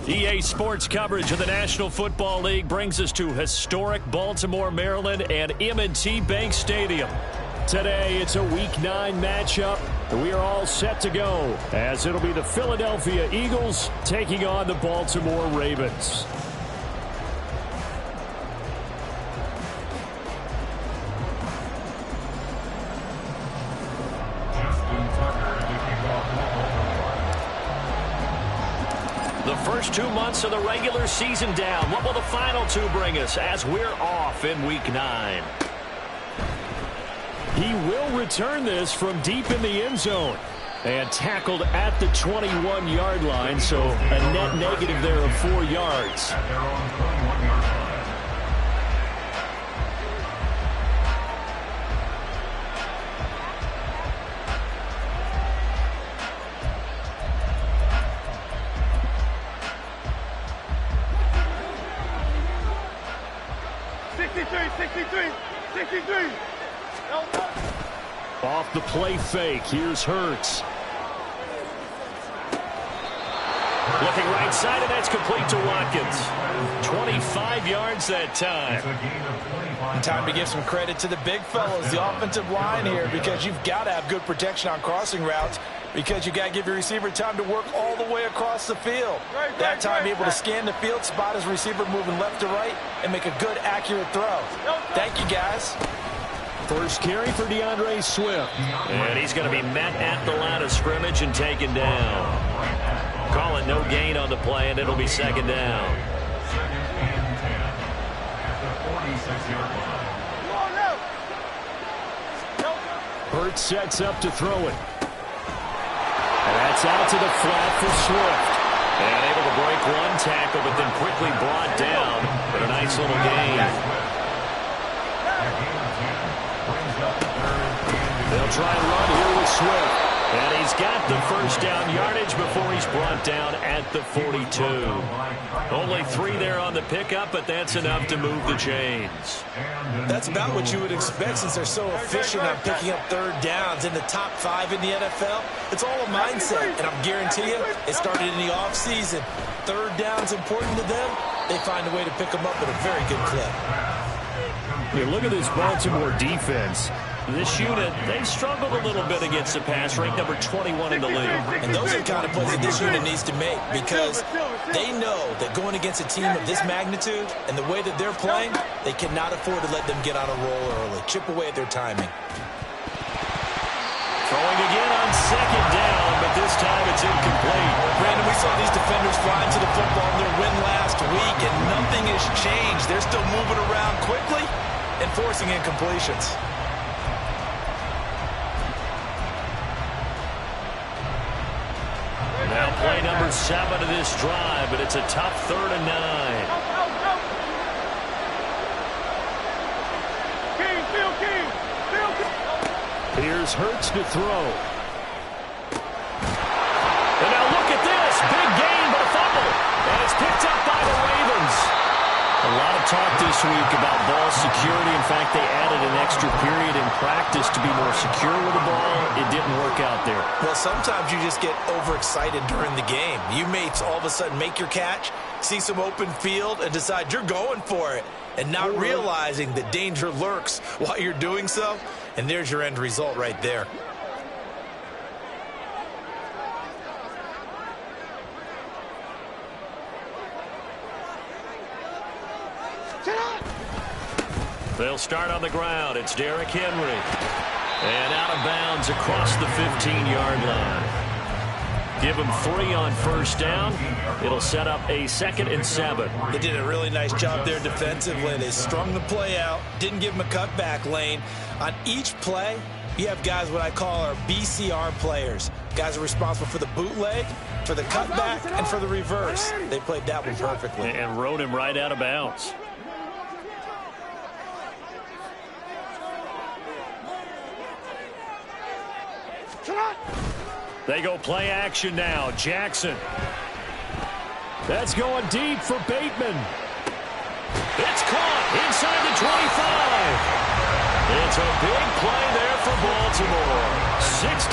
EA Sports coverage of the National Football League brings us to historic Baltimore, Maryland, and M&T Bank Stadium. Today, it's a Week 9 matchup, and we are all set to go, as it'll be the Philadelphia Eagles taking on the Baltimore Ravens. The first 2 months of the regular season down. What will the final 2 bring us as we're off in Week 9? He will return this from deep in the end zone and tackled at the 21-yard line, so a net negative there of 4 yards. Off the play fake, here's Hurts. Looking right side, and that's complete to Watkins. 25 yards that time. Time to give some credit to the big fellas, the offensive line here, because you've got to have good protection on crossing routes, because you got to give your receiver time to work all the way across the field. That time, able to scan the field, spot his receiver moving left to right, and make a good, accurate throw. Thank you, guys. First carry for DeAndre Swift. And he's going to be met at the line of scrimmage and taken down. Call it no gain on the play, and it'll be second down. Hurts sets up to throw it. And that's out to the flat for Swift. And able to break one tackle, but then quickly brought down. But a nice little gain. They'll try and run here with Swift. And he's got the first down yardage before he's brought down at the 42. Only 3 there on the pickup, but that's enough to move the chains. That's about what you would expect since they're so efficient on picking up third downs in the top 5 in the NFL. It's all a mindset, and I'm guarantee you it started in the offseason. Third down's important to them. They find a way to pick them up at a very good clip. You look at this Baltimore defense. This unit, they've struggled a little bit against the pass, ranked number 21 in the league. And those are the kind of plays that this unit needs to make, because they know that going against a team of this magnitude and the way that they're playing, they cannot afford to let them get on a roll early. Chip away at their timing. Throwing again on second down, but this time it's incomplete. Brandon, we saw these defenders flying to the football in their win last week, and nothing has changed. They're still moving around quickly and forcing incompletions. Now play number 7 of this drive, but it's a tough 3rd and 9. Here's Hurts to throw. And now look at this. Big gain, but a fumble. And it's picked up by the Ravens. A lot of talk this week about ball security. In fact, they added an extra period in practice to be more secure with the ball. It didn't work out there. Well, sometimes you just get overexcited during the game. You may all of a sudden make your catch, see some open field, and decide you're going for it, and not realizing that danger lurks while you're doing so. And there's your end result right there. They'll start on the ground. It's Derrick Henry. And out of bounds across the 15-yard line. Give him 3 on first down. It'll set up a 2nd and 7. They did a really nice job there defensively. They strung the play out, didn't give him a cutback lane. On each play, you have guys what I call our BCR players. Guys are responsible for the bootleg, for the cutback, and for the reverse. They played that one perfectly. And rode him right out of bounds. They go play action now. Jackson. That's going deep for Bateman. It's caught inside the 25. It's a big play there for Baltimore. 65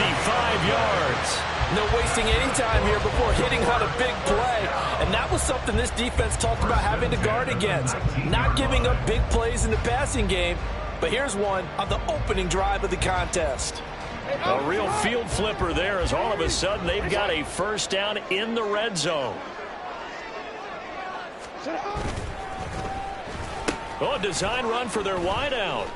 yards. No wasting any time here before hitting on a big play. And that was something this defense talked about having to guard against. Not giving up big plays in the passing game. But here's one on the opening drive of the contest. A real field flipper there as all of a sudden they've got a first down in the red zone. Oh, a design run for their wideout.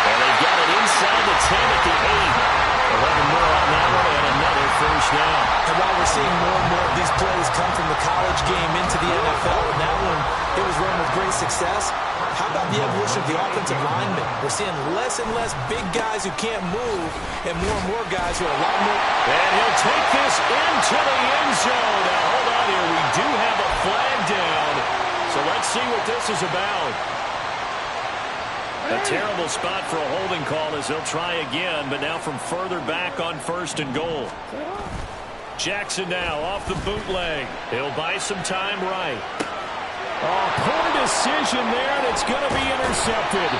And they've got it inside the 10 at the 8. 11 more on that one and another first down. And while we're seeing more and more of these plays come from the college game into the NFL, and that one, it was run with great success. How about the evolution of the offensive linemen? We're seeing less and less big guys who can't move and more guys who are a lot more. And he'll take this into the end zone. Now, hold on here. We do have a flag down. So let's see what this is about. A terrible spot for a holding call as they'll try again, but now from further back on 1st and goal. Jackson now off the bootleg. He'll buy some time right. Oh, poor decision there, and it's going to be intercepted.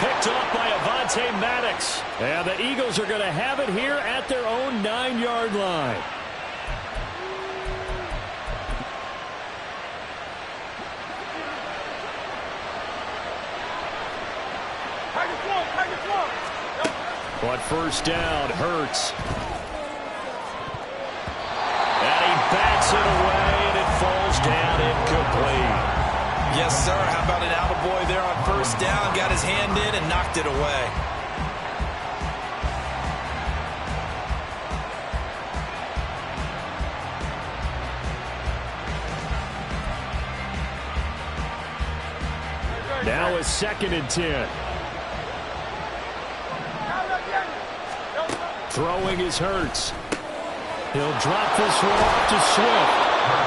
Picked off by Avonte Maddox. And the Eagles are going to have it here at their own 9-yard line. On first down, Hurts. And he bats it away, and it falls down incomplete. Yes, sir. How about an attaboy there on first down? Got his hand in and knocked it away. Now a 2nd and 10. Throwing is Hurts. He'll drop this one off to Swift.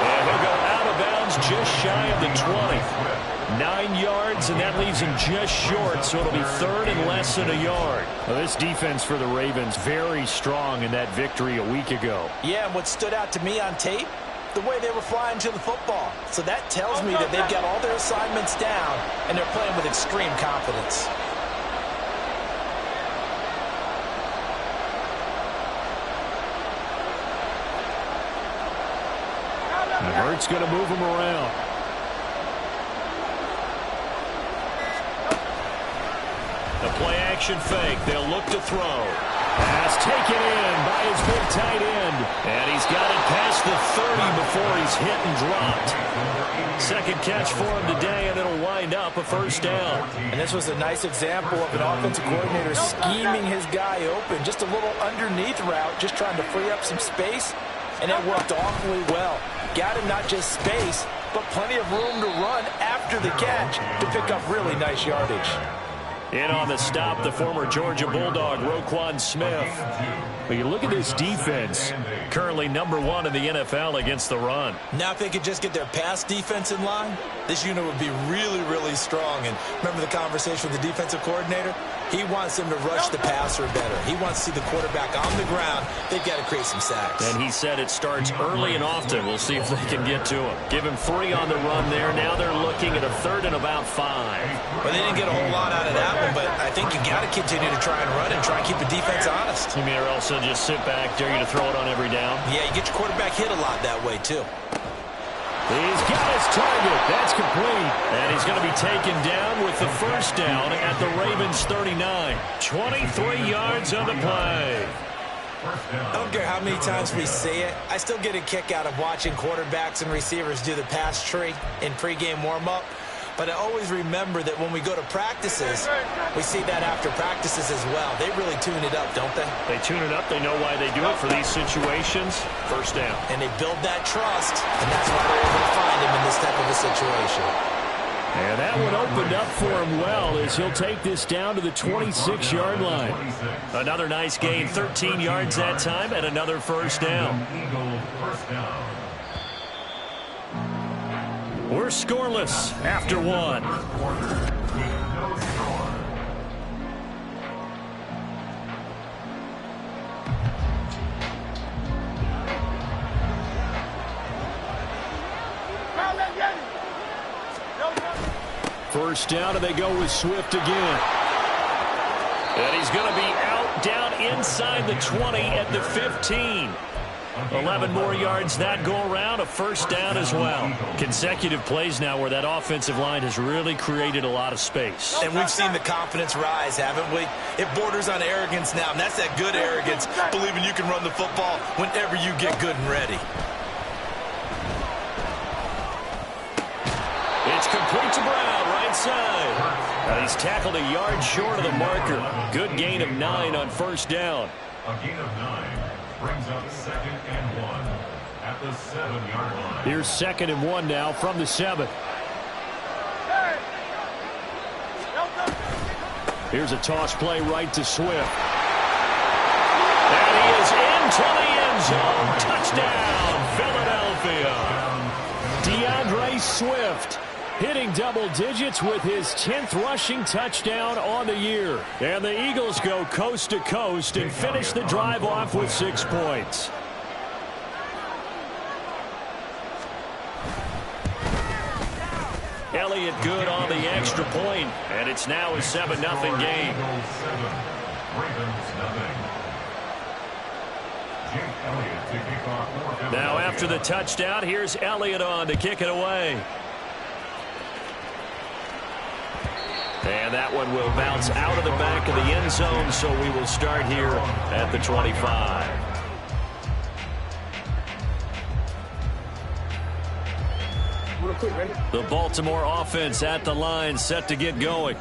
And he'll go out of bounds just shy of the 20. 9 yards, and that leaves him just short, so it'll be 3rd and less than a yard. Well, this defense for the Ravens very strong in that victory a week ago. Yeah, and what stood out to me on tape, the way they were flying to the football. So that tells me that they've got all their assignments down, and they're playing with extreme confidence. And Hurts going to move him around. The play-action fake. They'll look to throw. Pass taken in by his big tight end. And he's got it past the 30 before he's hit and dropped. 2nd catch for him today, and it'll wind up a first down. And this was a nice example of an offensive coordinator scheming his guy open. Just a little underneath route, just trying to free up some space. And it worked awfully well. Got him not just space, but plenty of room to run after the catch to pick up really nice yardage. In on the stop, the former Georgia Bulldog, Roquan Smith. But you look at this defense, currently #1 in the NFL against the run. Now if they could just get their pass defense in line, this unit would be really, really strong. And remember the conversation with the defensive coordinator? He wants them to rush the passer better. He wants to see the quarterback on the ground. They've got to create some sacks. And he said it starts early and often. We'll see if they can get to him. Give him 3 on the run there. Now they're looking at a 3rd and about 5. Well, they didn't get a whole lot out of that one, but I think you got to continue to try and run and try and keep the defense honest. You mean or else they'll just sit back, dare you to throw it on every down? Yeah, you get your quarterback hit a lot that way, too. He's got his target. That's complete. And he's going to be taken down with the first down at the Ravens 39. 23 yards on the play. I don't care how many times we see it. I still get a kick out of watching quarterbacks and receivers do the pass tree in pregame warm-up. But I always remember that when we go to practices, we see that after practices as well. They really tune it up, don't they? They tune it up. They know why they do it for these situations. First down. And they build that trust, and that's why they're able to find him in this type of a situation. And that one opened up for him well as he'll take this down to the 26-yard line. Another nice gain, 13 yards that time, and another first down. We're scoreless after 1. First down, and they go with Swift again. And he's going to be out inside the 20 at the 15. 11 more yards that go around, a first down as well. Consecutive plays now where that offensive line has really created a lot of space. And we've seen the confidence rise, haven't we? It borders on arrogance now, and that's that good arrogance, believing you can run the football whenever you get good and ready. It's complete to Brown, right side. Now he's tackled a yard short of the marker. Good gain of 9 on first down. A gain of 9. Brings up 2nd and 1 at the 7-yard line. Here's 2nd and 1 now from the 7. Here's a toss play right to Swift. And he is into the end zone. Touchdown, Philadelphia. DeAndre Swift hitting double digits with his 10th rushing touchdown on the year. And the Eagles go coast to coast and finish the drive off with 6 points. Elliott good on the extra point, and it's now a 7-0 game. Now after the touchdown, here's Elliott on to kick it away. And that one will bounce out of the back of the end zone, so we will start here at the 25. The Baltimore offense at the line, set to get going.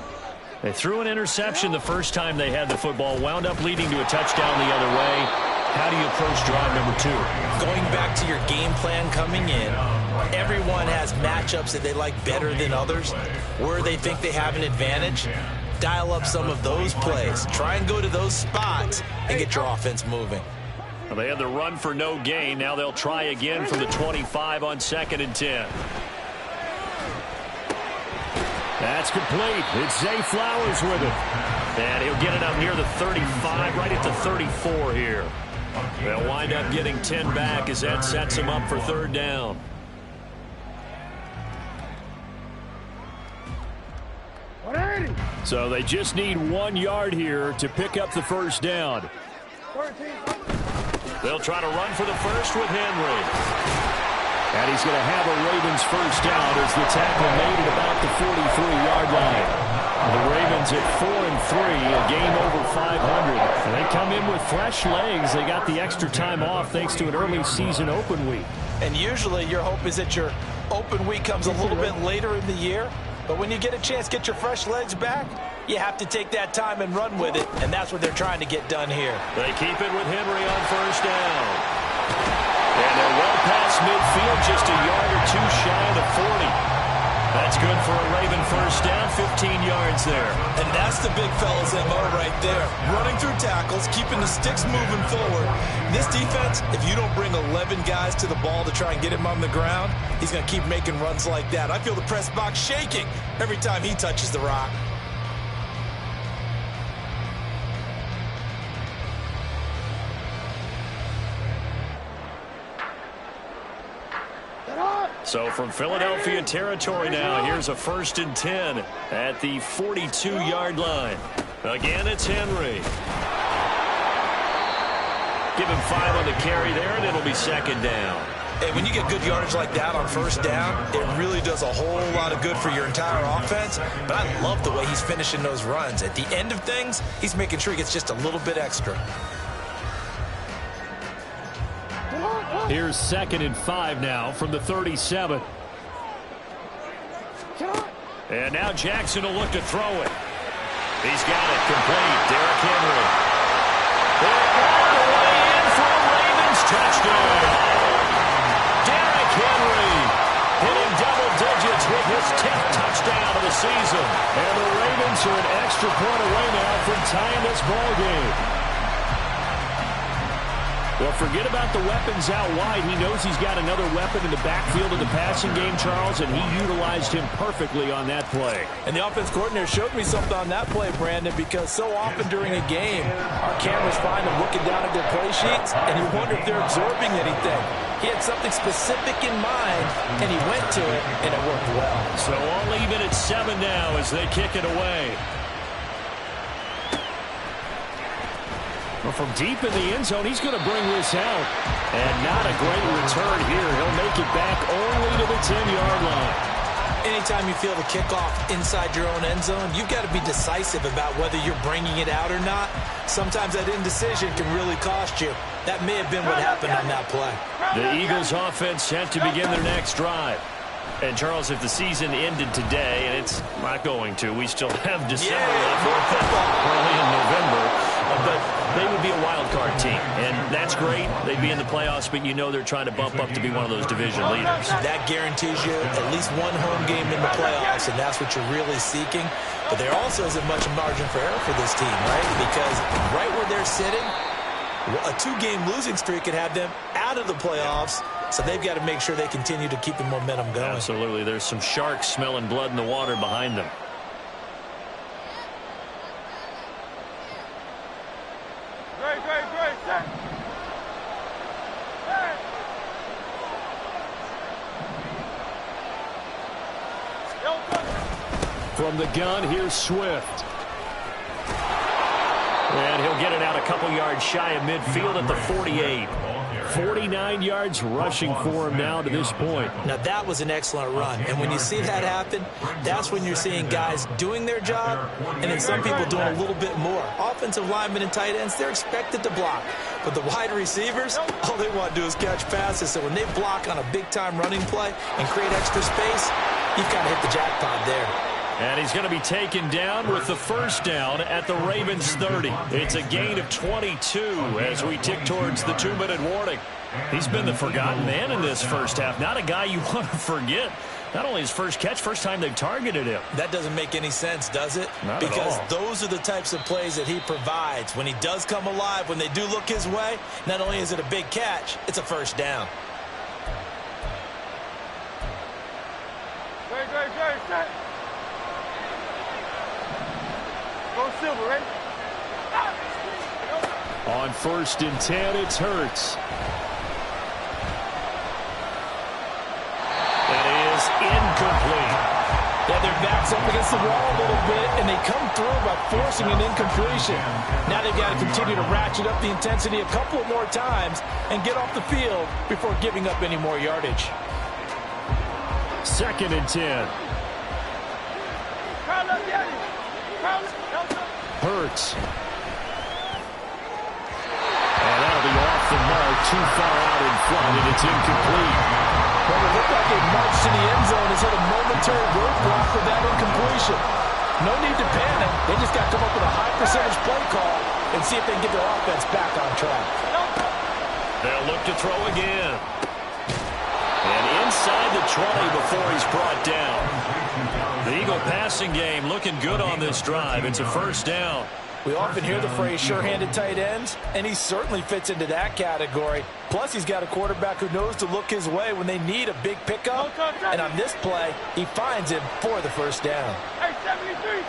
They threw an interception the first time they had the football, wound up leading to a touchdown the other way. How do you approach drive number 2? Going back to your game plan coming in, everyone has matchups that they like better than others. Where they think they have an advantage, dial up some of those plays. Try and go to those spots and get your offense moving. Well, they had the run for no gain. Now they'll try again from the 25 on 2nd and 10. That's complete. It's Zay Flowers with it. And he'll get it up near the 35, right at the 34 here. They'll wind up getting 10 back as that sets him up for 3rd down. So they just need 1 yard here to pick up the first down. They'll try to run for the first with Henry. And he's going to have a Ravens first down as the tackle made at about the 43-yard line. The Ravens at 4-3, a game over 500. And they come in with fresh legs. They got the extra time off thanks to an early season open week. And usually your hope is that your open week comes a little bit later in the year. But when you get a chance to get your fresh legs back, you have to take that time and run with it. And that's what they're trying to get done here. They keep it with Henry on first down. And they're well past midfield, just a yard or 2 shy of the 40. That's good for a Raven first down, 15 yards there. And that's the big fella's MO right there. Running through tackles, keeping the sticks moving forward. This defense, if you don't bring 11 guys to the ball to try and get him on the ground, he's going to keep making runs like that. I feel the press box shaking every time he touches the rock. So from Philadelphia territory now, here's a 1st and 10 at the 42-yard line. Again, it's Henry. Give him 5 on the carry there, and it'll be 2nd down. Hey, when you get good yardage like that on first down, it really does a whole lot of good for your entire offense. But I love the way he's finishing those runs. At the end of things, he's making sure he gets just a little bit extra. Here's 2nd and 5 now from the 37. And now Jackson will look to throw it. He's got it complete. Derrick Henry. All the way in for a Ravens touchdown. Derrick Henry hitting double digits with his 10th touchdown of the season. And the Ravens are an extra point away now from tying this ball game. Well, forget about the weapons out wide. He knows he's got another weapon in the backfield of the passing game, Charles, and he utilized him perfectly on that play. And the offense coordinator showed me something on that play, Brandon, because so often during a game, our cameras find them looking down at their play sheets, and you wonder if they're absorbing anything. He had something specific in mind, and he went to it, and it worked well. So all even at 7 now as they kick it away. Well, from deep in the end zone, he's going to bring this out. And not a great return here. He'll make it back only to the 10-yard line. Anytime you feel the kickoff inside your own end zone, you've got to be decisive about whether you're bringing it out or not. Sometimes that indecision can really cost you. That may have been what happened on that play. The Eagles offense set to begin their next drive. And, Charles, if the season ended today, and it's not going to, we still have December left, early in November, but they would be a wild card team, and that's great. They'd be in the playoffs, but you know they're trying to bump up to be one of those division leaders. That guarantees you at least one home game in the playoffs, and that's what you're really seeking. But there also isn't much margin for error for this team, right? Because right where they're sitting, a 2-game losing streak could have them out of the playoffs. So they've got to make sure they continue to keep the momentum going. Absolutely. There's some sharks smelling blood in the water behind them. From the gun, here's Swift. And he'll get it out a couple yards shy of midfield at the 48. 49 yards rushing for him now to this point. Now, that was an excellent run. And when you see that happen, that's when you're seeing guys doing their job and then some people doing a little bit more. Offensive linemen and tight ends, they're expected to block. But the wide receivers, all they want to do is catch passes. So when they block on a big-time running play and create extra space, you've got to hit the jackpot there. And he's going to be taken down with the first down at the Ravens 30. It's a gain of 22 as we tick towards the 2-minute warning. He's been the forgotten man in this first half. Not a guy you want to forget. Not only his first catch, first time they've targeted him. That doesn't make any sense, does it? Not because at all. Those are the types of plays that he provides. When he does come alive, when they do look his way, not only is it a big catch, it's a first down. Set. Go Silver, ready? On 1st and 10, it's Hurts. That is incomplete. Yeah, their back's up against the wall a little bit, and they come through by forcing an incompletion. Now they've got to continue to ratchet up the intensity a couple more times and get off the field before giving up any more yardage. 2nd and 10. Hurts. And that'll be off the mark, too far out in front, and it's incomplete. Well, it looked like they marched to the end zone, has hit a momentary roadblock with that incompletion. No need to panic. They just got to come up with a high percentage play call and see if they can get their offense back on track. They'll look to throw again. And inside the 20 before he's brought down. The Eagle passing game looking good on this drive. It's a first down. We often hear the phrase sure-handed tight ends, and he certainly fits into that category. Plus, he's got a quarterback who knows to look his way when they need a big pickup. And on this play, he finds him for the first down. Hey, 73.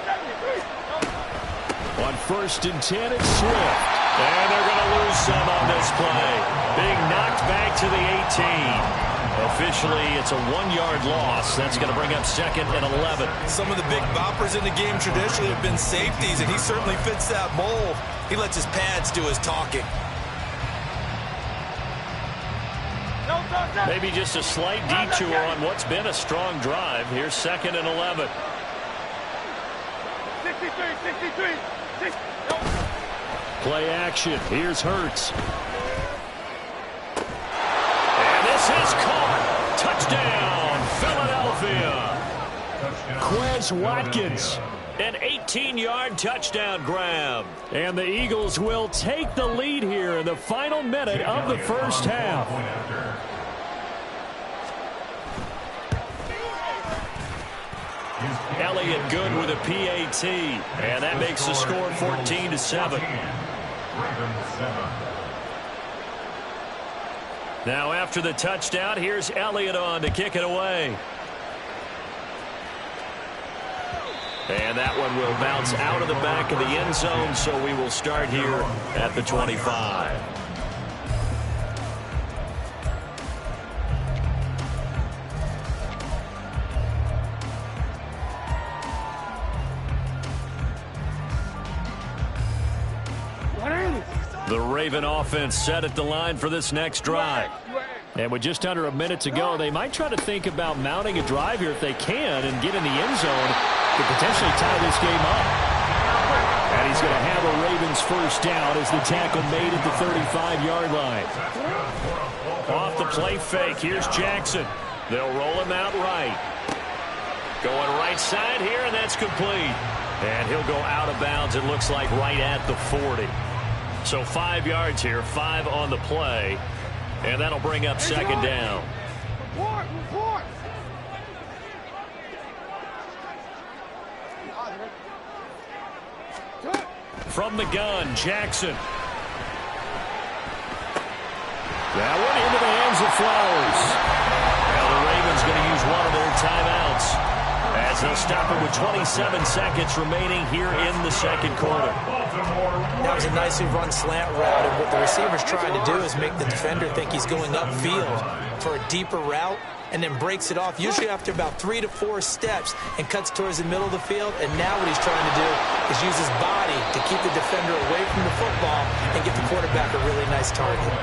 On 1st and 10, it's Swift. And they're going to lose some on this play. Being knocked back to the 18. Officially, it's a 1-yard loss. That's going to bring up 2nd and 11. Some of the big boppers in the game traditionally have been safeties, and he certainly fits that mold. He lets his pads do his talking. Maybe just a slight detour on what's been a strong drive. Here's 2nd and 11. 63. Play action. Here's Hurts. And this is caught. Touchdown, Philadelphia. Quez Watkins. An 18-yard touchdown grab. And the Eagles will take the lead here in the final minute of the first half. Elliott good with a PAT. And that makes the score 14-7. Now after the touchdown, here's Elliott on to kick it away. And that one will bounce out of the back of the end zone, so we will start here at the 25. The Raven offense set at the line for this next drive. And with just under a minute to go, they might try to think about mounting a drive here if they can and get in the end zone to potentially tie this game up. And he's going to have a Ravens first down as the tackle made at the 35-yard line. Off the play fake, here's Jackson. They'll roll him out right. Going right side here, and that's complete. And he'll go out of bounds, it looks like, right at the 40. So 5 yards here, 5 on the play. And that'll bring up second down. Report. From the gun, Jackson. That one into the hands of Flowers. Now the Ravens going to use one of their timeouts as they'll stop it with 27 seconds remaining here in the second quarter. That was a nicely run slant route, and what the receiver's trying to do is make the defender think he's going upfield for a deeper route, and then breaks it off, usually after about 3 to 4 steps, and cuts towards the middle of the field. And now what he's trying to do is use his body to keep the defender away from the football and get the quarterback a really nice target.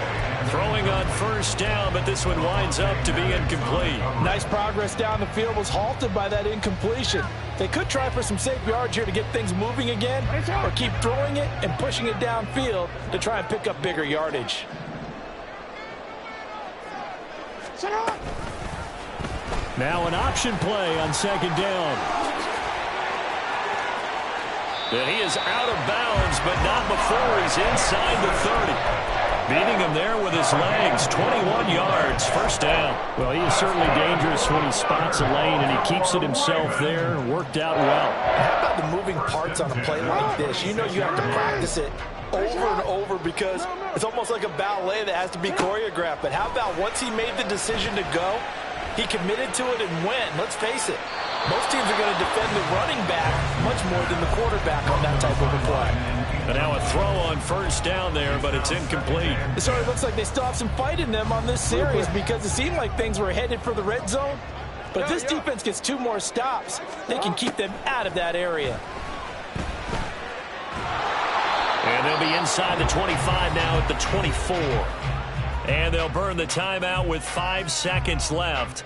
Throwing on first down, but this one winds up to be incomplete. Nice progress down the field, was halted by that incompletion. They could try for some safe yards here to get things moving again, or keep throwing it and pushing it downfield to try and pick up bigger yardage. Now an option play on second down. And he is out of bounds, but not before he's inside the 30. Beating him there with his legs, 21 yards, first down. Well, he is certainly dangerous when he spots a lane, and he keeps it himself there. Worked out well. How about the moving parts on a play like this? You know you have to practice it over and over because it's almost like a ballet that has to be choreographed. But how about once he made the decision to go, he committed to it and went. Let's face it, most teams are going to defend the running back much more than the quarterback on that type of a play. And now a throw on first down there, but it's incomplete. It sort of looks like they still have some fight in them on this series because it seemed like things were headed for the red zone. But if this defense gets 2 more stops, they can keep them out of that area. And they'll be inside the 25 now at the 24. And they'll burn the timeout with 5 seconds left.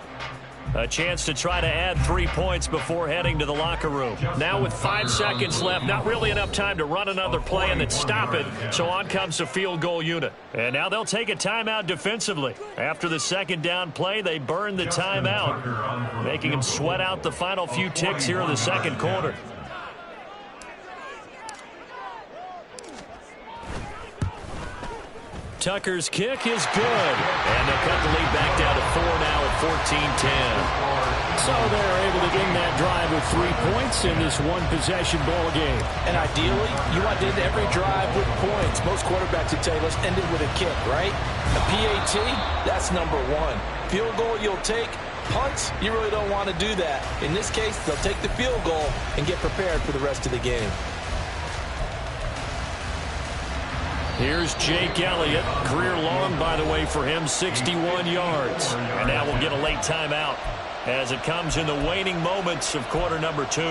A chance to try to add 3 points before heading to the locker room. Now with 5 seconds left, not really enough time to run another play and then stop it. So on comes the field goal unit. And now they'll take a timeout defensively. After the second down play, they burn the timeout, making them sweat out the final few ticks here in the second quarter. Tucker's kick is good. And they'll cut the lead back down to 4 now at 14-10. So they're able to end that drive with 3 points in this one-possession ball game. And ideally, you want to end every drive with points. Most quarterbacks would tell you, let's end it with a kick, right? A PAT, that's number 1. Field goal you'll take. Punts, you really don't want to do that. In this case, they'll take the field goal and get prepared for the rest of the game. Here's Jake Elliott. Career long, by the way, for him, 61 yards. And now we'll get a late timeout as it comes in the waning moments of quarter number 2.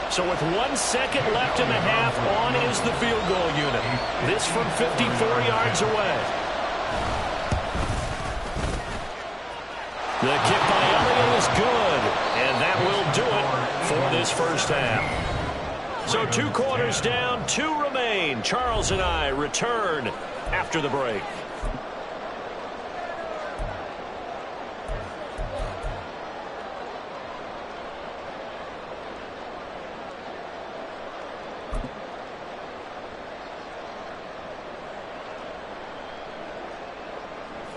So with 1 second left in the half, on is the field goal unit. This from 54 yards away. The kick by Elliott is good. And that will do it for this first half. So 2 quarters down, 2 remain. Charles and I return after the break.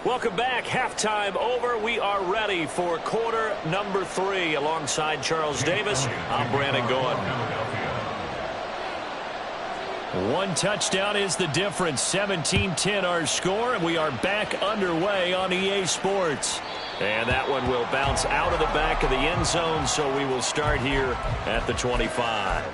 Welcome back. Halftime over. We are ready for quarter number 3. Alongside Charles Davis, I'm Brandon Goen. 1 touchdown is the difference. 17-10 our score, and we are back underway on EA Sports. And that one will bounce out of the back of the end zone, so we will start here at the 25.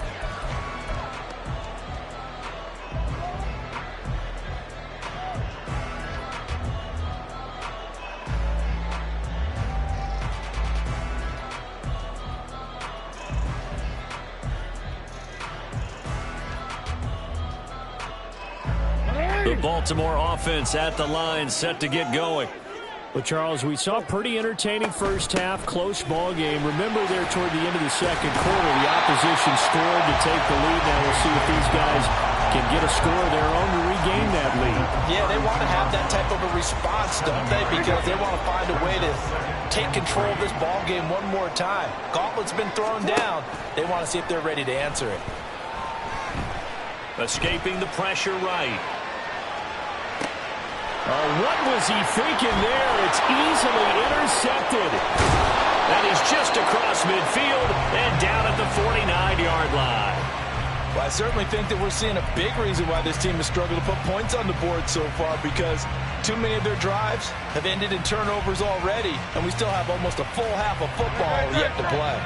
The Baltimore offense at the line, set to get going. Well, Charles, we saw a pretty entertaining first half, close ball game. Remember there toward the end of the second quarter, the opposition scored to take the lead. Now we'll see if these guys can get a score of their own to regain that lead. Yeah, they want to have that type of a response, don't they? Because they want to find a way to take control of this ball game one more time. Gauntlet's been thrown down. They want to see if they're ready to answer it. Escaping the pressure right. Oh, what was he thinking there? It's easily intercepted. That is just across midfield and down at the 49-yard line. Well, I certainly think that we're seeing a big reason why this team has struggled to put points on the board so far, because too many of their drives have ended in turnovers already, and we still have almost a full half of football yet to play.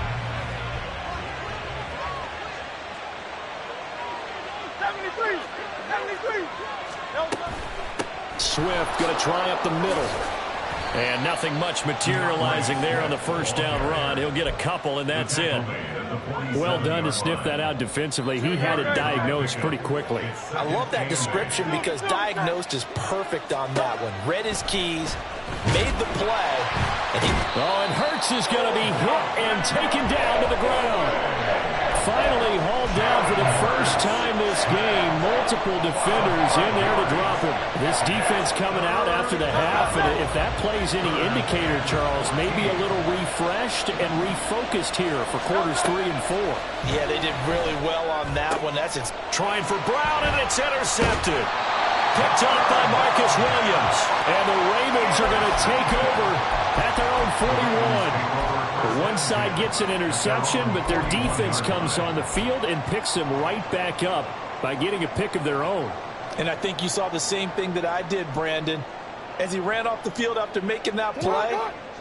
73. Swift going to try up the middle. And nothing much materializing there on the first down run. He'll get a couple, and that's it. Well done to sniff that out defensively. He had it diagnosed pretty quickly. I love that description because diagnosed is perfect on that one. Read his keys, made the play. And Hurts is going to be hit and taken down to the ground. Finally hauled down for the first time this game. Multiple defenders in there to drop him. This defense coming out after the half, and if that plays any indicator, Charles, maybe a little refreshed and refocused here for quarters 3 and 4. Yeah, they did really well on that one. That's it. Trying for Brown, and it's intercepted. Picked up by Marcus Williams. And the Ravens are going to take over at their own 41. One side gets an interception, but their defense comes on the field and picks them right back up by getting a pick of their own. And I think you saw the same thing that I did, Brandon. As he ran off the field after making that play,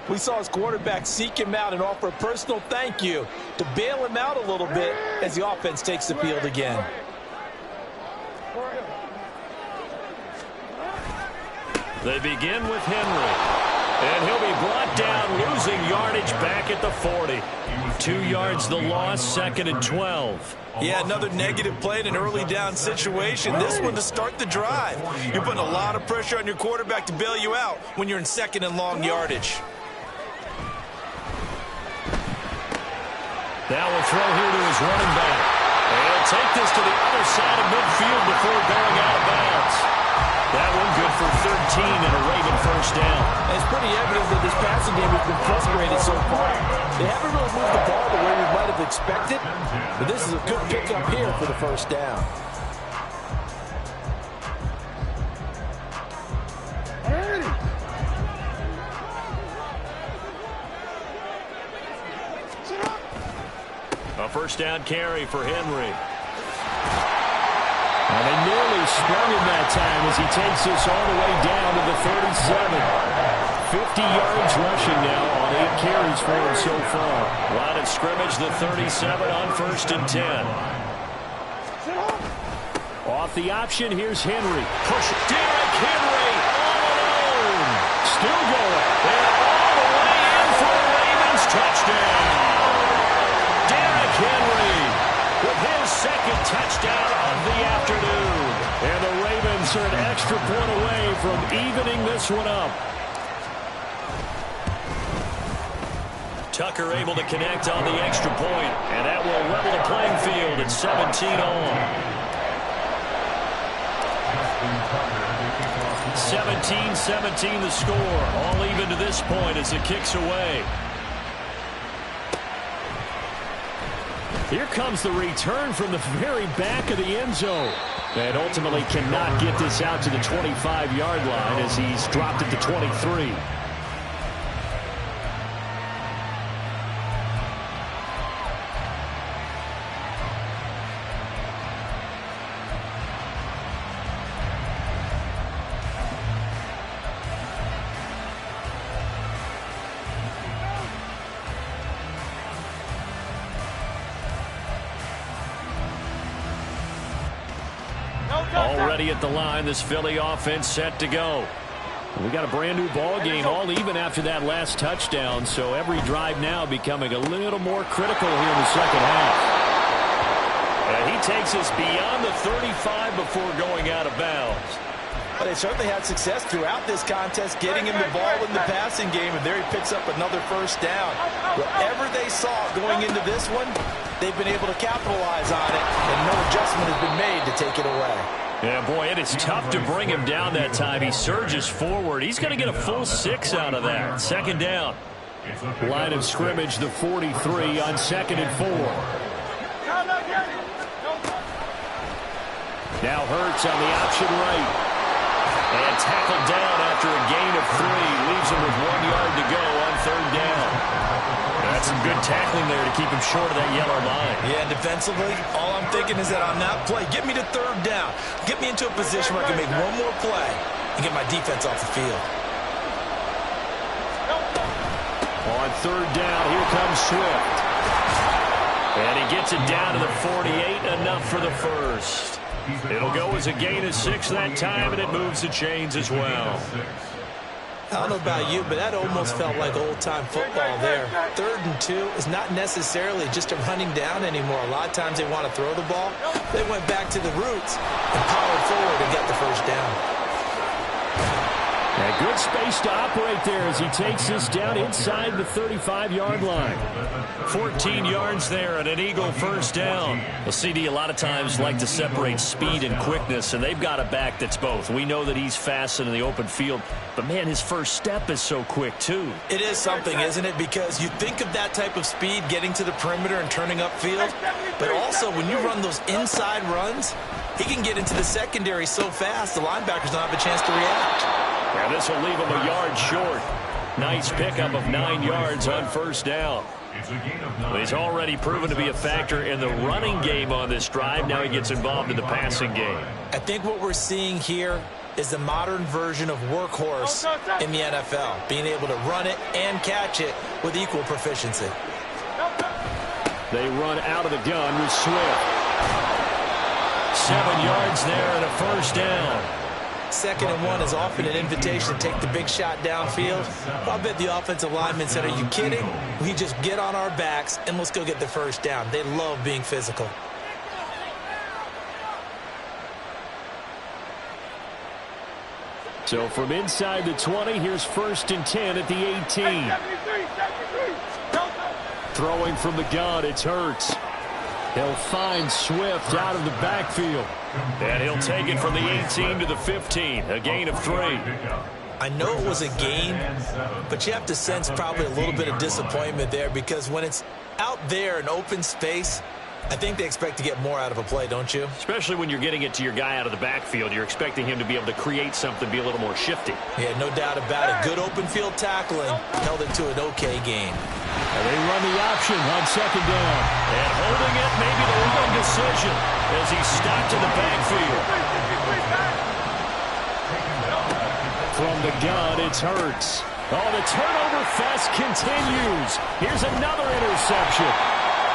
we saw his quarterback seek him out and offer a personal thank you to bail him out a little bit as the offense takes the field again. They begin with Henry. And he'll be brought down, losing yardage back at the 40. 2 yards the loss, 2nd and 12. Yeah, another negative play in an early down situation. This one to start the drive. You're putting a lot of pressure on your quarterback to bail you out when you're in 2nd and long yardage. Now we'll throw here to his running back. And he'll take this to the other side of midfield before going out of bounds. That one good for 13 and a Raven first down. It's pretty evident that this passing game has been frustrated so far. They haven't really moved the ball the way we might have expected, but this is a good pickup here for the first down. A first down carry for Henry. And they nearly sprung him that time as he takes this all the way down to the 37. 50 yards rushing now on 8 carries for him so far. Line of scrimmage, the 37 on 1st and 10. Off the option, here's Henry. Push Derrick Henry all alone. Still going. And all the way in for the Ravens touchdown. Derrick Henry with his 2nd touchdown of the afternoon. And the Ravens are an extra point away from evening this one up. Tucker able to connect on the extra point, and that will level the playing field at 17 all. 17-17 the score. All even to this point as it kicks away. Here comes the return from the very back of the end zone. And ultimately cannot get this out to the 25-yard line as he's dropped it to 23. Already at the line, this Philly offense set to go. We got a brand new ball game, all even after that last touchdown, so every drive now becoming a little more critical here in the second half. And he takes us beyond the 35 before going out of bounds. But they certainly had success throughout this contest, getting him the ball in the passing game, and there he picks up another first down. Whatever they saw going into this one, they've been able to capitalize on it, and no adjustment has been made to take it away. Yeah, boy, it is tough to bring him down that time. He surges forward. He's going to get a full 6 out of that. Second down. Line of scrimmage, the 43 on 2nd and 4. Now Hurts on the option right. And tackled down after a gain of 3. Leaves him with 1 yard to go on 3rd down. That's some good tackling there to keep him short of that yellow line. Yeah, defensively, all I'm thinking is that on that play, get me to 3rd down. Get me into a position where I can make one more play and get my defense off the field. On 3rd down, here comes Swift. And he gets it down to the 48, enough for the first. It'll go as a gain of 6 that time, and it moves the chains as well. I don't know about you, but that almost felt like old-time football there. 3rd and 2 is not necessarily just a running down anymore. A lot of times they want to throw the ball. They went back to the roots and powered forward and got the first down. A good space to operate there as he takes this down inside the 35-yard line. 14 yards there and an Eagle first down. The CD a lot of times like to separate speed and quickness, and they've got a back that's both. We know that he's fast in the open field, but, man, his first step is so quick, too. It is something, isn't it? Because you think of that type of speed getting to the perimeter and turning upfield, but also when you run those inside runs, he can get into the secondary so fast the linebackers don't have a chance to react. Yeah, this will leave him a yard short. Nice pickup of 9 yards on first down. He's already proven to be a factor in the running game on this drive. Now he gets involved in the passing game. I think what we're seeing here is the modern version of workhorse in the NFL, being able to run it and catch it with equal proficiency. They run out of the gun with Swift. 7 yards there and a first down. 2nd and 1 is often an invitation to take the big shot downfield. I bet the offensive lineman said, are you kidding? We just get on our backs and let's go get the first down. They love being physical. So from inside the 20, here's 1st and 10 at the 18. Throwing from the gun, it's Hurts. He'll find Swift out of the backfield. And he'll take it from the 18 to the 15, a gain of 3. I know it was a gain, but you have to sense probably a little bit of disappointment there because when it's out there in open space, I think they expect to get more out of a play, don't you? Especially when you're getting it to your guy out of the backfield. You're expecting him to be able to create something, be a little more shifty. Yeah, no doubt about it. Good open field tackling held it to an okay gain. And they run the option on 2nd down. And holding it, maybe the wrong decision as he's stopped in the backfield. From the gun, it's Hurts. Oh, the turnover fest continues. Here's another interception.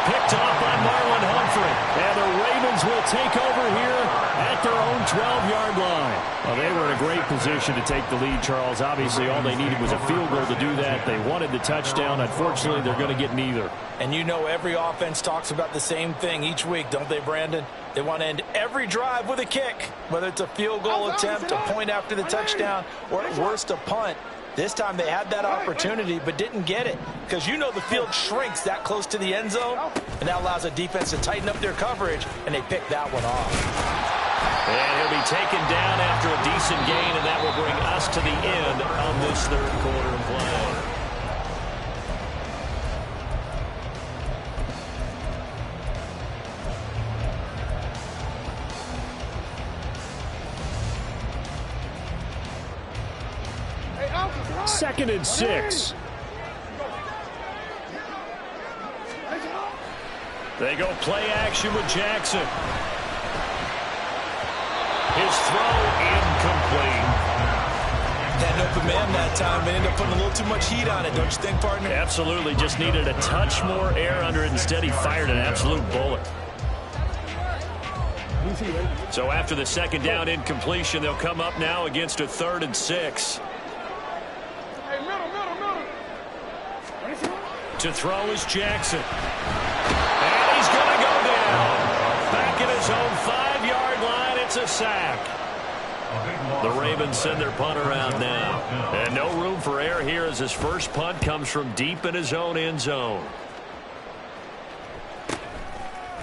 Picked off by Marlon Humphrey. And the Ravens will take over here at their own 12-yard line. Well, they were in a great position to take the lead, Charles. Obviously, all they needed was a field goal to do that. They wanted the touchdown. Unfortunately, they're going to get neither. And you know every offense talks about the same thing each week, don't they, Brandon? They want to end every drive with a kick, whether it's a field goal attempt, a point after the touchdown, or at worst a punt. This time they had that opportunity but didn't get it because you know the field shrinks that close to the end zone, and that allows a defense to tighten up their coverage, and they picked that one off. And he'll be taken down after a decent gain, and that will bring us to the end of this 3rd quarter play. Second and 6. They go play action with Jackson. His throw incomplete. Had an open man that time, but ended up putting a little too much heat on it, don't you think, partner? Absolutely. Just needed a touch more air under it. Instead, he fired an absolute bullet. So after the 2nd down incompletion, they'll come up now against a 3rd and 6. To throw is Jackson. And he's going to go down. Back at his own 5-yard line, it's a sack. The Ravens send their punter out now. And no room for error here as his first punt comes from deep in his own end zone.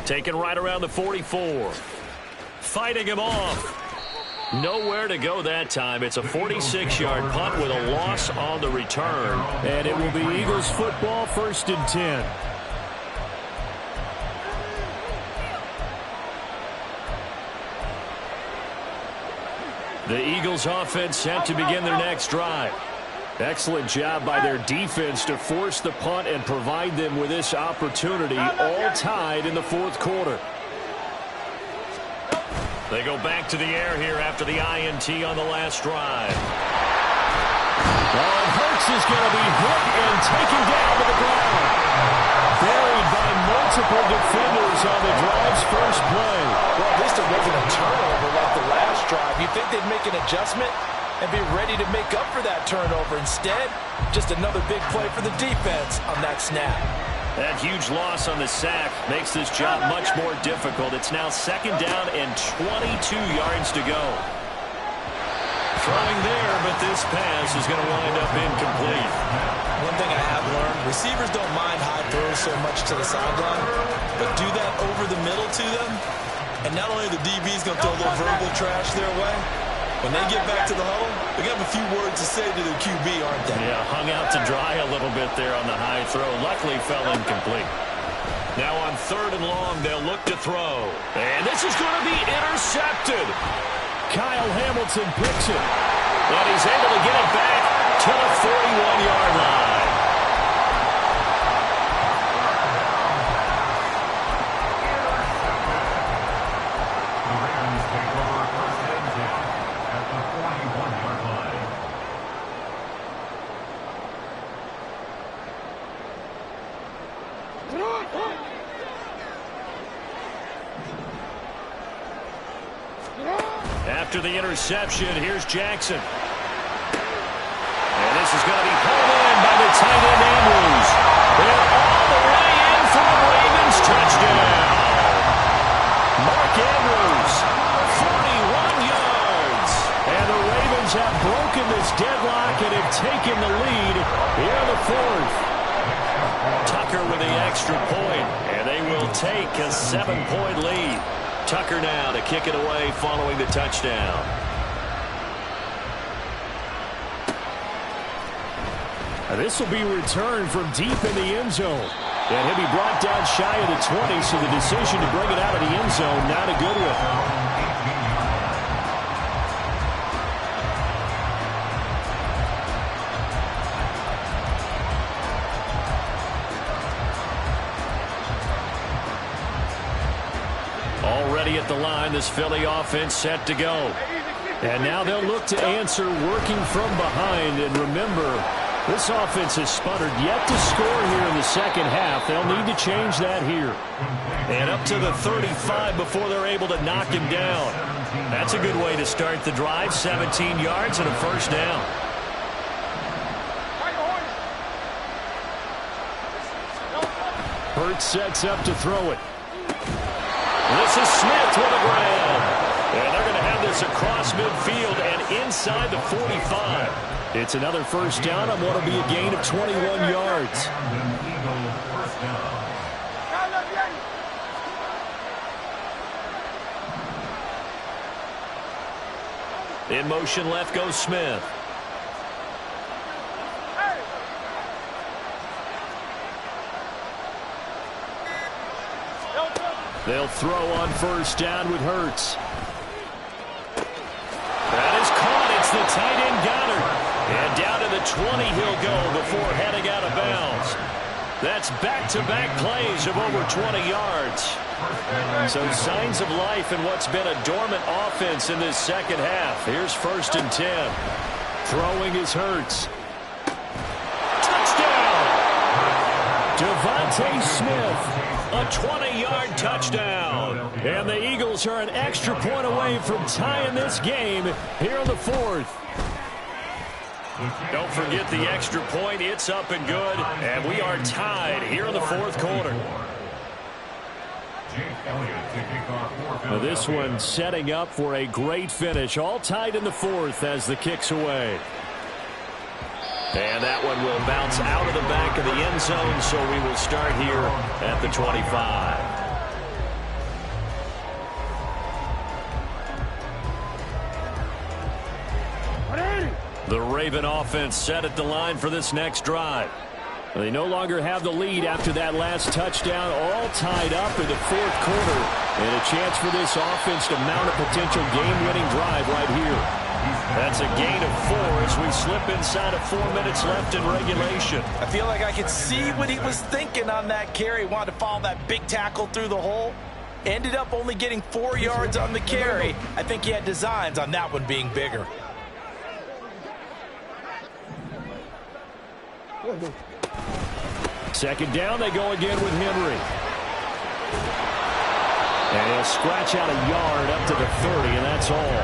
Taken right around the 44. Fighting him off. Nowhere to go that time. It's a 46-yard punt with a loss on the return. And it will be Eagles football, 1st and 10. The Eagles offense set to begin their next drive. Excellent job by their defense to force the punt and provide them with this opportunity, all tied in the 4th quarter. They go back to the air here after the INT on the last drive. And Hurts is going to be hit and taken down to the ground. Buried by multiple defenders on the drive's first play. Well, at least it wasn't a turnover like the last drive. You'd think they'd make an adjustment and be ready to make up for that turnover. Instead, just another big play for the defense on that snap. That huge loss on the sack makes this job much more difficult. It's now 2nd down and 22 yards to go. Throwing there, but this pass is going to wind up incomplete. One thing I have learned, receivers don't mind high throws so much to the sideline, but do that over the middle to them, and not only the DB's going to throw a little verbal trash their way, when they get back to the huddle, they're going to have a few words to say to their QB, aren't they? Yeah, hung out to dry a little bit there on the high throw. Luckily, fell incomplete. Now on 3rd and long, they'll look to throw. And this is going to be intercepted. Kyle Hamilton picks it. And he's able to get it back to the 41-yard line. After the interception, here's Jackson. And this is going to be pulled in by the tight end Andrews. And all the way in for the Ravens touchdown. Mark Andrews, 41 yards. And the Ravens have broken this deadlock and have taken the lead here in the 4th. Tucker with the extra point, and they will take a 7-point lead. Tucker now to kick it away following the touchdown. This will be returned from deep in the end zone. And he'll be brought down shy of the 20, so the decision to bring it out of the end zone, not a good one. Already at the line, this Philly offense set to go. And now they'll look to answer working from behind. And remember, this offense has sputtered yet to score here in the second half. They'll need to change that here. And up to the 35 before they're able to knock him down. That's a good way to start the drive. 17 yards and a 1st down. Hurts sets up to throw it. This is Smith with a grab. And they're going to have this across midfield and inside the 45. It's another 1st down on what will be a gain of 21 yards. In motion left goes Smith. They'll throw on 1st down with Hurts. That is caught. It's the tight end Goddard. And down to the 20 he'll go before heading out of bounds. That's back-to-back plays of over 20 yards. So signs of life in what's been a dormant offense in this second half. Here's 1st and 10. Throwing is Hurts. Touchdown! Devontae Smith. A 20-yard touchdown. And the Eagles are an extra point away from tying this game here in the 4th. Don't forget the extra point. It's up and good. And we are tied here in the 4th quarter. This one setting up for a great finish. All tied in the fourth as the kick's away. And that one will bounce out of the back of the end zone, so we will start here at the 25. The Raven offense set at the line for this next drive. They no longer have the lead after that last touchdown, all tied up in the fourth quarter. And a chance for this offense to mount a potential game-winning drive right here. That's a gain of 4 as we slip inside of 4 minutes left in regulation. I feel like I could see what he was thinking on that carry. Wanted to follow that big tackle through the hole. Ended up only getting 4 yards on the carry. I think he had designs on that one being bigger. Second down, they go again with Henry. And he'll scratch out a yard up to the 30, and that's all.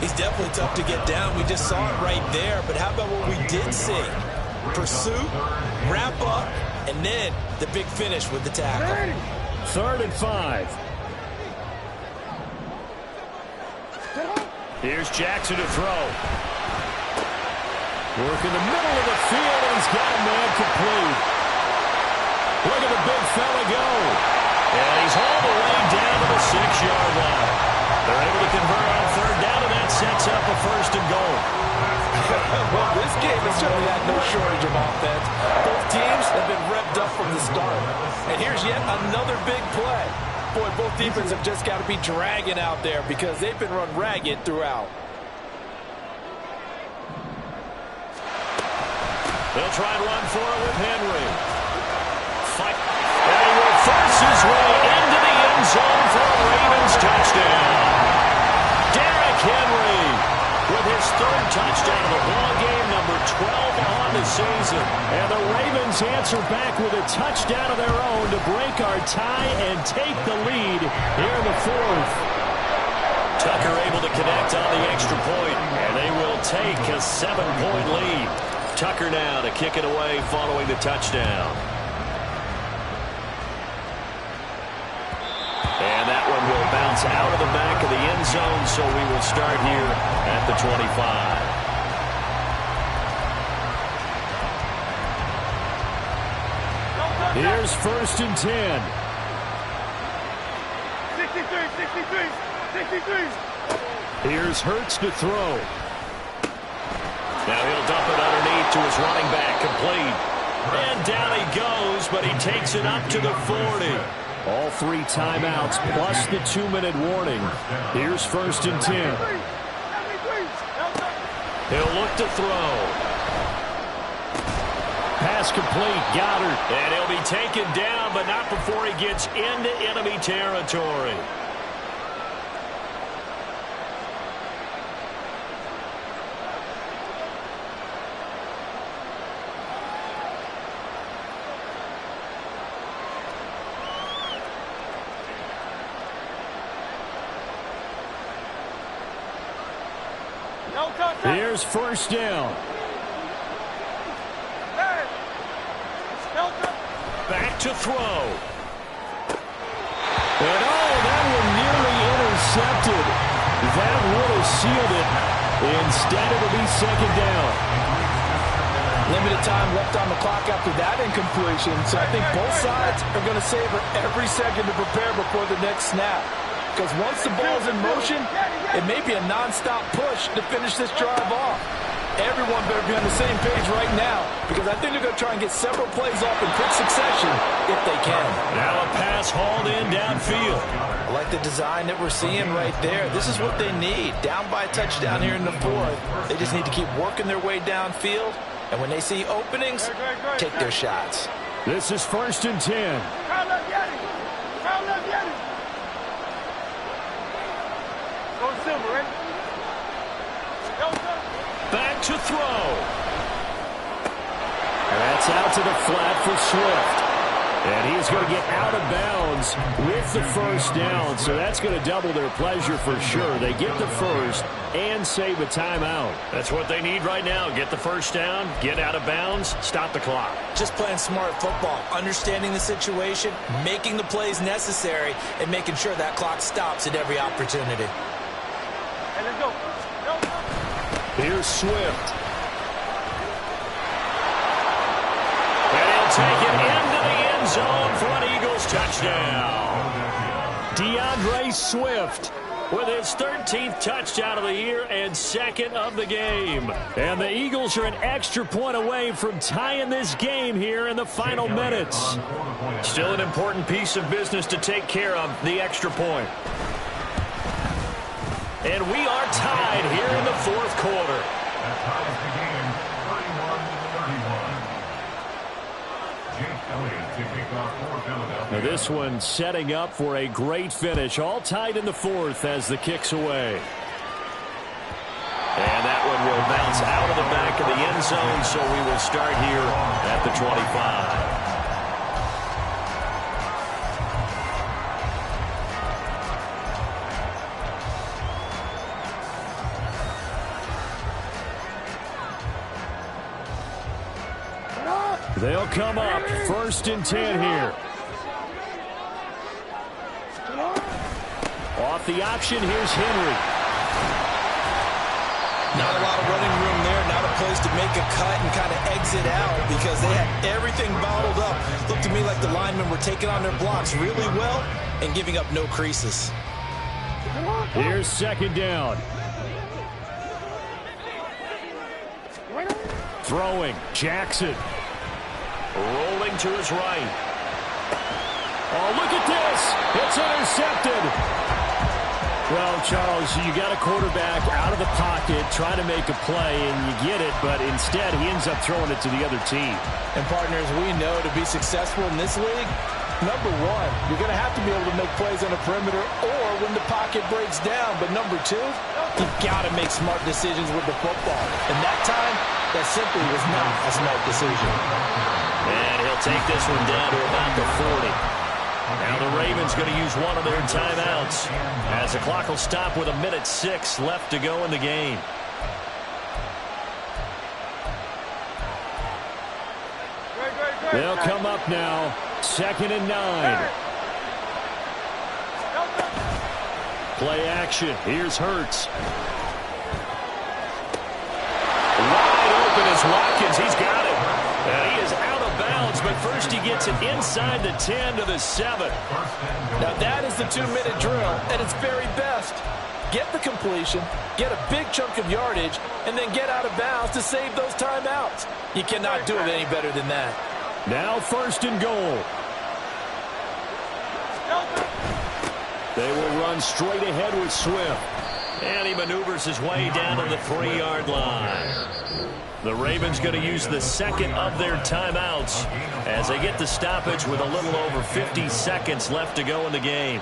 He's definitely tough to get down. We just saw it right there. But how about what we did see? Pursuit, wrap up, and then the big finish with the tackle. 3rd and 5. Here's Jackson to throw. Work in the middle of the field, and he's got a man complete. Look at the big fella go. And he's all the way down to the 6-yard line. They're able to convert on 3rd down, and that sets up a 1st and goal. Well, this game has certainly had no shortage of offense. Both teams have been revved up from the start. And here's yet another big play. Boy, both defenses have just got to be dragging out there because they've been run ragged throughout. They'll try and run for it with Henry. Fight. And he will force his way into the end zone for a Ravens touchdown. Derrick Henry with his 3rd touchdown of the ball game, number 12 on the season. And the Ravens answer back with a touchdown of their own to break our tie and take the lead here in the 4th. Tucker able to connect on the extra point, and they will take a 7-point lead. Tucker now to kick it away following the touchdown. And that one will bounce out of the back of the end zone, so we will start here at the 25. Here's 1st and 10. 63. Here's Hurts to throw. Now he'll dump it underneath to his running back, complete. And down he goes, but he takes it up to the 40. All 3 timeouts plus the 2-minute warning. Here's 1st and 10. He'll look to throw. Pass complete, Goddard. And he'll be taken down, but not before he gets into enemy territory. Here's 1st down. Back to throw. And that one nearly intercepted. That would have sealed it. Instead, it'll be 2nd down. Limited time left on the clock after that incompletion, so I think both sides are going to savor every second to prepare before the next snap. Because once the ball's in motion, it may be a non-stop push to finish this drive off. Everyone better be on the same page right now, because I think they're going to try and get several plays off in quick succession if they can. Now a pass hauled in downfield. I like the design that we're seeing right there. This is what they need. Down by a touchdown here in the 4th. They just need to keep working their way downfield, and when they see openings, take their shots. This is 1st and 10. Back to throw. And that's out to the flat for Swift. And he's going to get out of bounds with the first down, so that's going to double their pleasure for sure. They get the first and save a timeout. That's what they need right now. Get the first down, get out of bounds, stop the clock. Just playing smart football, understanding the situation, making the plays necessary, and making sure that clock stops at every opportunity. Hey, let's go. Here's Swift. And he'll take it into the end zone for an Eagles touchdown. DeAndre Swift with his 13th touchdown of the year and second of the game. And the Eagles are an extra point away from tying this game here in the final minutes. Still an important piece of business to take care of, the extra point. And we are tied here in the fourth quarter. That ties the game 31-31. Jake Elliott to kick off for Philadelphia. Now this one setting up for a great finish. All tied in the fourth as the kick's away. And that one will bounce out of the back of the end zone, so we will start here at the 25. They'll come up 1st and 10 here. Off the option, here's Henry. Not a lot of running room there, not a place to make a cut and kind of exit out because they had everything bottled up. Looked to me like the linemen were taking on their blocks really well and giving up no creases. Here's 2nd down. Throwing, Jackson. Rolling to his right. Oh, look at this. It's intercepted. Well, Charles, you got a quarterback out of the pocket trying to make a play, and you get it, but instead he ends up throwing it to the other team. And partners, we know to be successful in this league, number one, you're going to have to be able to make plays on the perimeter or when the pocket breaks down. But number two, you've got to make smart decisions with the football. And that time, that simply was not a smart decision. And he'll take this one down to about the 40. Now the Ravens going to use one of their timeouts as the clock will stop with 1:06 left to go in the game. They'll come up now, 2nd and 9. Play action. Here's Hurts. Wide open is Watkins. He's got it. And he is out of bounds, but first he gets it inside the 10 to the 7. Now that is the 2-minute drill at its very best. Get the completion, get a big chunk of yardage, and then get out of bounds to save those timeouts. You cannot do it any better than that. Now 1st and goal. They will run straight ahead with Swift. And he maneuvers his way down to the 3-yard line. The Ravens going to use the second of their timeouts as they get the stoppage with a little over 50 seconds left to go in the game.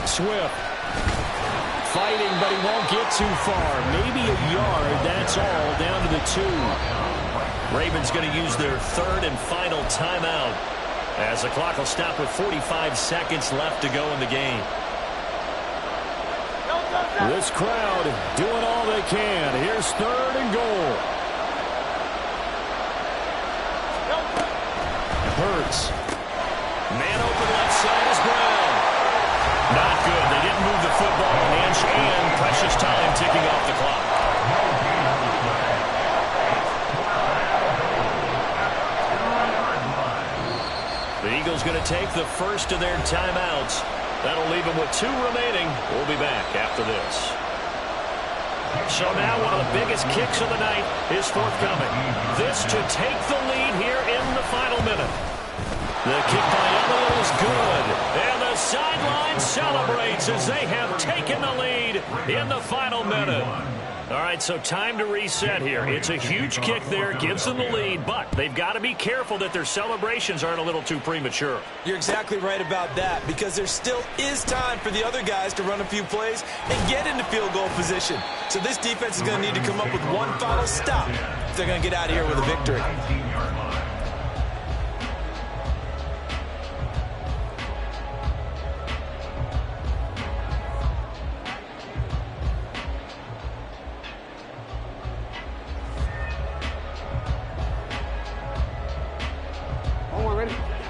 Swift fighting, but he won't get too far. Maybe a yard, that's all, down to the 2. Ravens going to use their third and final timeout as the clock will stop with 45 seconds left to go in the game. This crowd doing all they can. Here's 3rd and goal. Hurts. Man open left side is Brown. Not good. They didn't move the football an inch, and precious time ticking off the clock. The Eagles going to take the first of their timeouts. That'll leave them with 2 remaining. We'll be back after this. So now one of the biggest kicks of the night is forthcoming. This to take the lead here in the final minute. The kick by Elliott is good. And the sideline celebrates as they have taken the lead in the final minute. All right, so time to reset here. It's a huge kick there, gives them the lead, but they've got to be careful that their celebrations aren't a little too premature. You're exactly right about that, because there still is time for the other guys to run a few plays and get into field goal position. So this defense is going to need to come up with one final stop if they're going to get out of here with a victory. 19-yard line.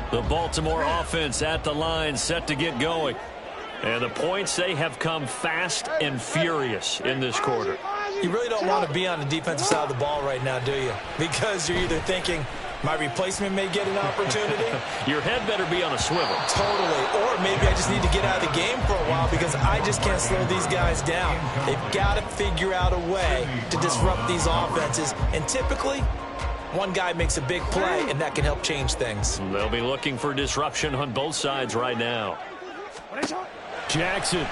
The Baltimore offense at the line, set to get going. And the points, they have come fast and furious in this quarter. You really don't want to be on the defensive side of the ball right now, do you? Because you're either thinking, my replacement may get an opportunity. Your head better be on a swivel. Totally. Or maybe I just need to get out of the game for a while because I just can't slow these guys down. They've got to figure out a way to disrupt these offenses. And typically, one guy makes a big play, and that can help change things. They'll be looking for disruption on both sides right now. Jackson.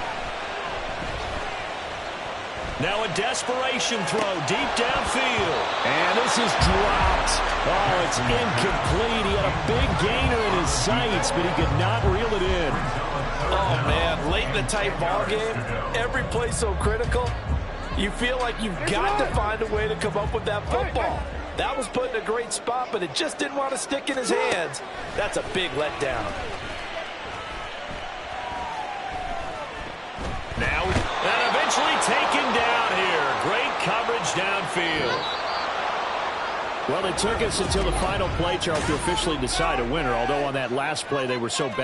Now a desperation throw deep downfield. And this is dropped. Oh, it's incomplete. He had a big gainer in his sights, but he could not reel it in. Oh, man, late in the tight ball game, every play so critical, you feel like you've got to find a way to come up with that football. That was put in a great spot, but it just didn't want to stick in his hands. That's a big letdown. Now, and eventually taken down here. Great coverage downfield. Well, it took us until the final play, Charles, to officially decide a winner, although on that last play they were so bad.